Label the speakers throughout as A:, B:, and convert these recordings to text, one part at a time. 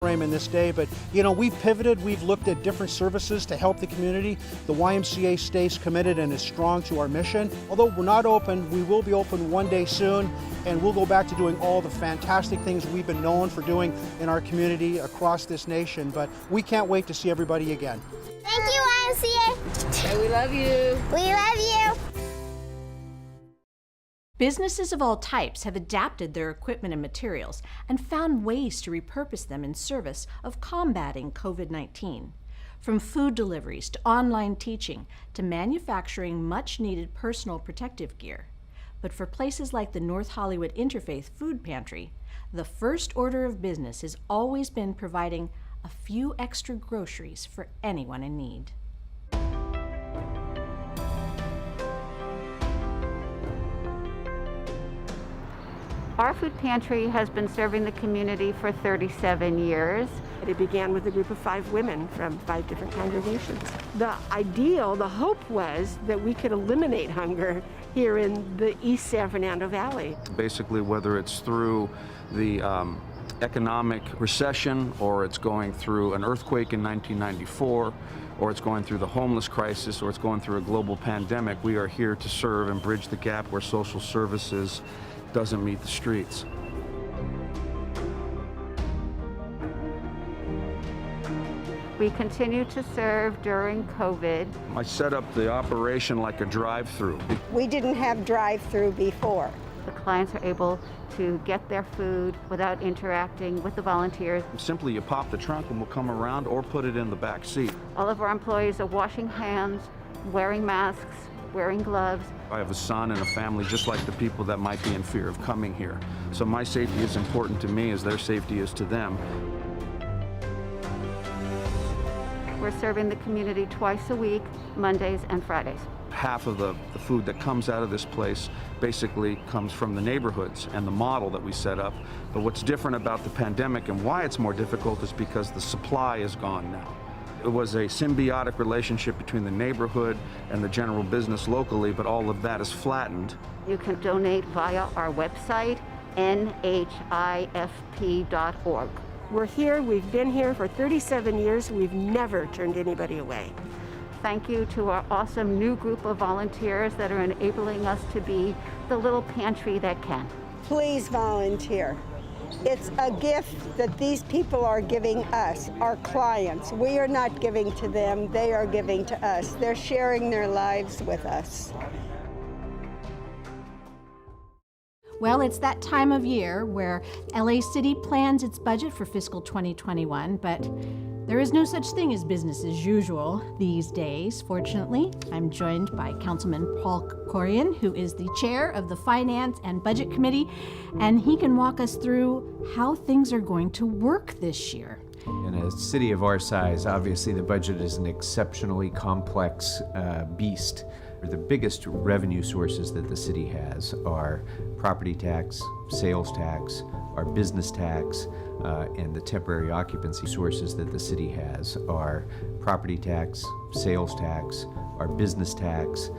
A: frame in this day, but we've pivoted, we've looked at different services to help the community. The YMCA stays committed and is strong to our mission. Although we're not open, we will be open one day soon, and we'll go back to doing all the fantastic things we've been known for doing in our community across this nation, but we can't wait to see everybody again.
B: Thank you, YMCA.
C: And we love you.
B: We love you.
D: Businesses of all types have adapted their equipment and materials and found ways to repurpose them in service of combating COVID-19. From food deliveries to online teaching to manufacturing much-needed personal protective gear. But for places like the North Hollywood Interfaith Food Pantry, the first order of business has always been providing a few extra groceries for anyone in need.
E: Our food pantry has been serving the community for 37 years.
F: It began with a group of 5 women from 5 different congregations. The ideal, the hope was that we could eliminate hunger here in the East San Fernando Valley.
G: Basically, whether it's through the economic recession, or it's going through an earthquake in 1994, or it's going through the homeless crisis, or it's going through a global pandemic, we are here to serve and bridge the gap where social services doesn't meet the streets.
E: We continue to serve during COVID.
G: I set up the operation like a drive-through.
H: We didn't have drive-through before.
E: The clients are able to get their food without interacting with the volunteers.
G: Simply, you pop the trunk and we'll come around or put it in the back seat.
E: All of our employees are washing hands, wearing masks, wearing gloves.
G: I have a son and a family just like the people that might be in fear of coming here. So my safety is important to me as their safety is to them.
E: We're serving the community twice a week, Mondays and Fridays.
G: Half of the food that comes out of this place basically comes from the neighborhoods and the model that we set up. But what's different about the pandemic and why it's more difficult is because the supply is gone now. It was a symbiotic relationship between the neighborhood and the general business locally, but all of that is flattened.
E: You can donate via our website, nhifp.org.
F: We're here, we've been here for 37 years, we've never turned anybody away.
E: Thank you to our awesome new group of volunteers that are enabling us to be the little pantry that can.
H: Please volunteer. It's a gift that these people are giving us, our clients. We are not giving to them, they are giving to us. They're sharing their lives with us.
D: Well, it's that time of year where LA City plans its budget for fiscal 2021, but there is no such thing as business as usual these days, fortunately. I'm joined by Councilman Paul Corian, who is the chair of the Finance and Budget Committee, and he can walk us through how things are going to work this year.
I: In a city of our size, obviously the budget is an exceptionally complex beast. The biggest revenue sources that the city has are property tax, sales tax, our business tax, and the temporary occupancy sources that the city has are property tax, sales tax, our business tax,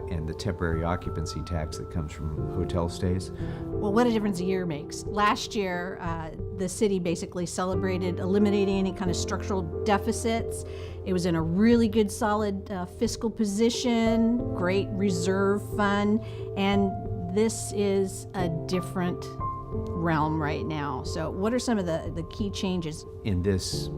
I: and the temporary occupancy tax that comes from hotel stays.
D: Well, what a difference a year makes. Last year, the city basically celebrated eliminating any kind of structural deficits. It was in a really good, solid fiscal position, great reserve fund, and this is a different realm right now. So what are some of the key changes?
I: In this